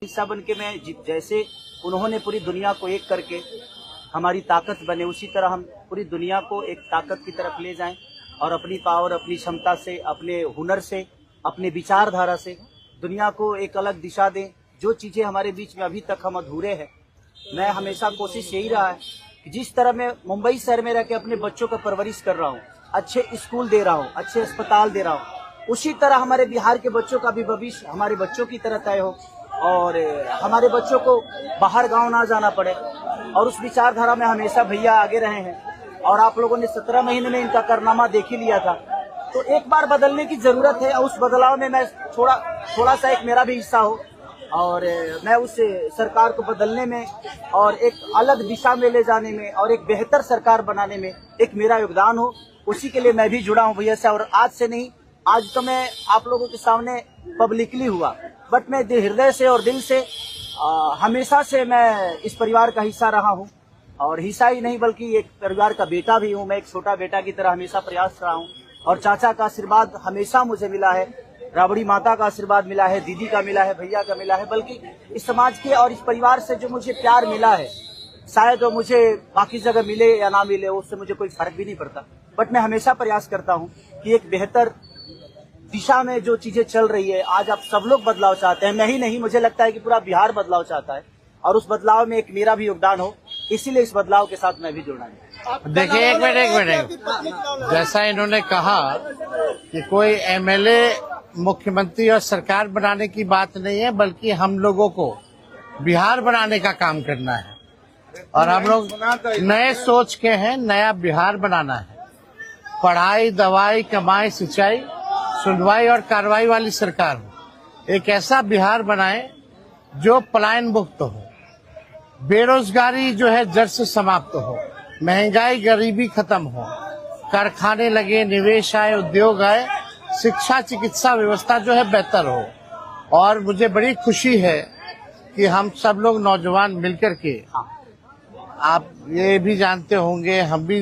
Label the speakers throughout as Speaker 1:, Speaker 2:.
Speaker 1: हिस्सा बन के मैं जैसे उन्होंने पूरी दुनिया को एक करके हमारी ताकत बने, उसी तरह हम पूरी दुनिया को एक ताकत की तरफ ले जाएं और अपनी पावर, अपनी क्षमता से, अपने हुनर से, अपने विचारधारा से दुनिया को एक अलग दिशा दें। जो चीज़ें हमारे बीच में अभी तक हम अधूरे हैं, मैं हमेशा कोशिश यही रहा है कि जिस तरह मैं मुंबई शहर में रह के अपने बच्चों का परवरिश कर रहा हूँ, अच्छे स्कूल दे रहा हूँ, अच्छे अस्पताल दे रहा हूँ, उसी तरह हमारे बिहार के बच्चों का भी भविष्य हमारे बच्चों की तरह तय हो और हमारे बच्चों को बाहर गांव ना जाना पड़े। और उस विचारधारा में हमेशा भैया आगे रहे हैं और आप लोगों ने 17 महीने में इनका कारनामा देख ही लिया था। तो एक बार बदलने की जरूरत है और उस बदलाव में मैं थोड़ा सा एक मेरा भी हिस्सा हो और मैं उस सरकार को बदलने में और एक अलग दिशा में ले जाने में और एक बेहतर सरकार बनाने में एक मेरा योगदान हो, उसी के लिए मैं भी जुड़ा हूँ भैया से। और आज से नहीं, आज तो मैं आप लोगों के सामने पब्लिकली हुआ, बट मैं हृदय से और दिल से हमेशा से मैं इस परिवार का हिस्सा रहा हूँ और हिस्सा ही नहीं बल्कि एक परिवार का बेटा भी हूँ। मैं एक छोटा बेटा की तरह हमेशा प्रयास रहा हूँ और चाचा का आशीर्वाद हमेशा मुझे मिला है, राबड़ी माता का आशीर्वाद मिला है, दीदी का मिला है, भैया का मिला है, बल्कि इस समाज के और इस परिवार से जो मुझे प्यार मिला है, शायद वो मुझे बाकी जगह मिले या ना मिले, उससे मुझे कोई फर्क भी नहीं पड़ता। बट मैं हमेशा प्रयास करता हूँ कि एक बेहतर दिशा में जो चीजें चल रही है, आज आप सब लोग बदलाव चाहते हैं, मैं ही नहीं, मुझे लगता है कि पूरा बिहार बदलाव चाहता है और उस बदलाव में एक मेरा भी योगदान हो, इसीलिए इस बदलाव के साथ मैं भी जुड़ा हूँ।
Speaker 2: देखिए एक मिनट, जैसा इन्होंने कहा कि कोई एमएलए मुख्यमंत्री और सरकार बनाने की बात नहीं है, बल्कि हम लोगों को बिहार बनाने का काम करना है और हम लोग नए सोच के हैं, नया बिहार बनाना है। पढ़ाई, दवाई, कमाई, सिंचाई, सुनवाई और कार्रवाई वाली सरकार हो। एक ऐसा बिहार बनाए जो पलायन मुक्त हो, बेरोजगारी जो है जड़ से समाप्त हो, महंगाई गरीबी खत्म हो, कारखाने लगे, निवेश आए, उद्योग आए, शिक्षा चिकित्सा व्यवस्था जो है बेहतर हो। और मुझे बड़ी खुशी है कि हम सब लोग नौजवान मिलकर के, आप ये भी जानते होंगे, हम भी,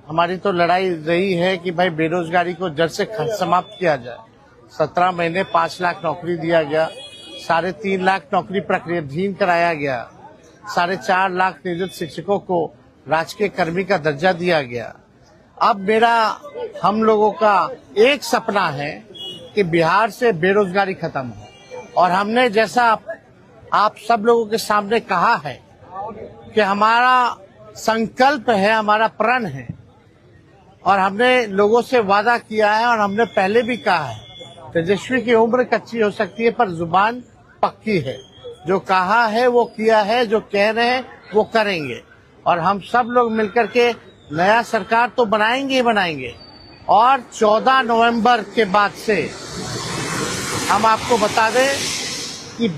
Speaker 2: हमारी तो लड़ाई रही है कि भाई बेरोजगारी को जड़ से समाप्त किया जाए। 17 महीने 5 लाख नौकरी दिया गया, 3.5 लाख नौकरी प्रक्रियाधीन कराया गया, 4.5 लाख नियोजित शिक्षकों को राजकीय कर्मी का दर्जा दिया गया। अब हम लोगों का एक सपना है कि बिहार से बेरोजगारी खत्म हो और हमने जैसा आप सब लोगों के सामने कहा है कि हमारा संकल्प है, हमारा प्रण है और हमने लोगों से वादा किया है और हमने पहले भी कहा है, तेजस्वी की उम्र कच्ची हो सकती है पर जुबान पक्की है। जो कहा है वो किया है, जो कह रहे हैं वो करेंगे और हम सब लोग मिलकर के नया सरकार तो बनाएंगे ही बनाएंगे। और 14 नवंबर के बाद से हम आपको बता दें कि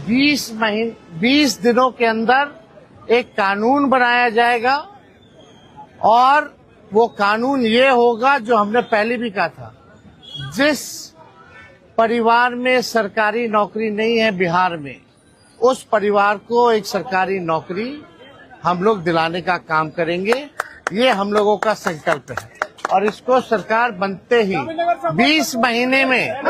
Speaker 2: 20 दिनों के अंदर एक कानून बनाया जाएगा और वो कानून ये होगा जो हमने पहले भी कहा था, जिस परिवार में सरकारी नौकरी नहीं है बिहार में, उस परिवार को एक सरकारी नौकरी हम लोग दिलाने का काम करेंगे। ये हम लोगों का संकल्प है और इसको सरकार बनते ही 20 महीने में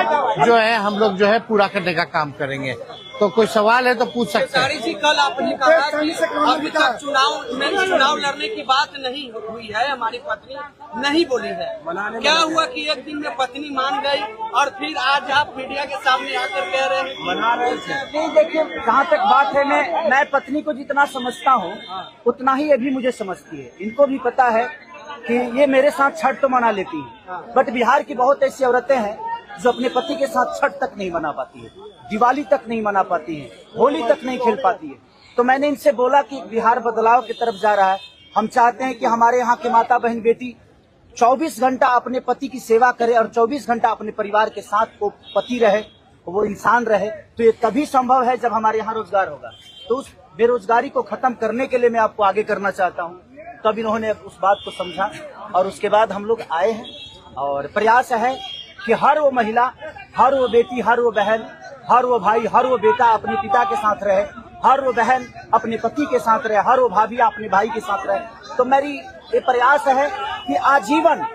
Speaker 2: जो है हम लोग जो है पूरा करने का काम करेंगे। तो कोई सवाल है तो पूछ सकते हैं।
Speaker 3: जी, कल आपने कहा कि अभी तक चुनाव लड़ने की बात नहीं हुई है, हमारी पत्नी नहीं बोली है। क्या हुआ कि एक दिन में पत्नी मान गई और फिर आज आप मीडिया के सामने आकर कह रहे हैं
Speaker 1: मना रहे थे? नहीं, देखिए जहाँ तक बात है, मैं पत्नी को जितना समझता हूँ उतना ही ये भी मुझे समझती है। इनको भी पता है कि ये मेरे साथ छठ तो मना लेती है, बट बिहार की बहुत ऐसी औरतें हैं जो अपने पति के साथ छठ तक नहीं मना पाती है, दिवाली तक नहीं मना पाती है, होली तक नहीं खेल पाती है। तो मैंने इनसे बोला कि बिहार बदलाव की तरफ जा रहा है, हम चाहते हैं कि हमारे यहाँ के माता बहन बेटी 24 घंटा अपने पति की सेवा करे और 24 घंटा अपने परिवार के साथ वो पति रहे, वो इंसान रहे। तो ये तभी संभव है जब हमारे यहाँ रोजगार होगा। तो उस बेरोजगारी को खत्म करने के लिए मैं आपको आगे करना चाहता हूँ। तब इन्होंने उस बात को समझा और उसके बाद हम लोग आए हैं और प्रयास है कि हर वो महिला, हर वो बेटी, हर वो बहन, हर वो भाई, हर वो बेटा अपने पिता के साथ रहे, हर वो बहन अपने पति के साथ रहे, हर वो भाभी अपने भाई के साथ रहे। तो मेरी ये प्रयास है कि आजीवन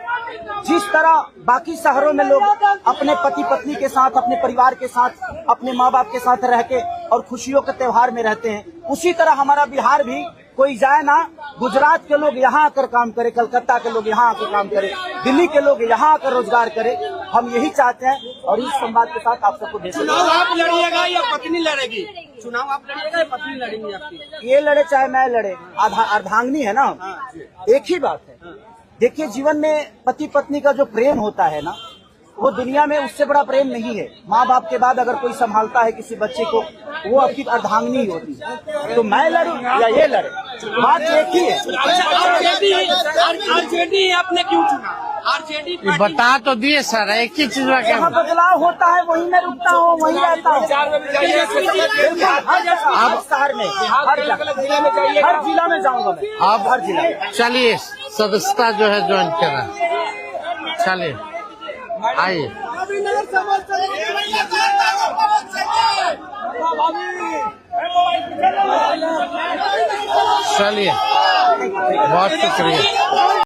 Speaker 1: जिस तरह बाकी शहरों में लोग अपने पति पत्नी के साथ, अपने परिवार के साथ, अपने माँ बाप के साथ रह के और खुशियों के त्योहार में रहते हैं। उसी तरह हमारा बिहार भी कोई जाए ना, गुजरात के लोग यहाँ आकर काम करे, कलकत्ता के लोग यहाँ आकर काम करे, दिल्ली के लोग यहाँ आकर रोजगार करे। हम यही चाहते हैं और इस संवाद के साथ आप सबको भेज।
Speaker 3: चुनाव आप लड़िएगा या पत्नी लड़ेगी? चुनाव आप लड़िएगा या पत्नी लड़ेंगी आपकी?
Speaker 1: ये लड़े चाहे मैं लड़े, अर्धांगिनी है ना, एक ही बात है। देखिए, जीवन में पति पत्नी का जो प्रेम होता है ना, वो दुनिया में उससे बड़ा प्रेम नहीं है। माँ बाप के बाद अगर कोई संभालता है किसी बच्चे को, वो आपकी अर्धांगिनी ही होती है। तो मैं लड़ूं या ये लड़े, बात एक ही है।
Speaker 3: आरजेडी आपने क्यों चुना? आरजेडी
Speaker 2: बता तो दिए सर, एक ही चीज में क्या
Speaker 1: जहाँ बदलाव होता है वहीं मैं रुकता हूँ, वहीं रहता हूँ। अब शहर में, हर जिला में जाऊंगा मैं।
Speaker 2: अब
Speaker 1: हर जिला में
Speaker 2: चलिए, सदस्यता जो है ज्वाइन करना। चलिए आइए। चलिए, बहुत शुक्रिया।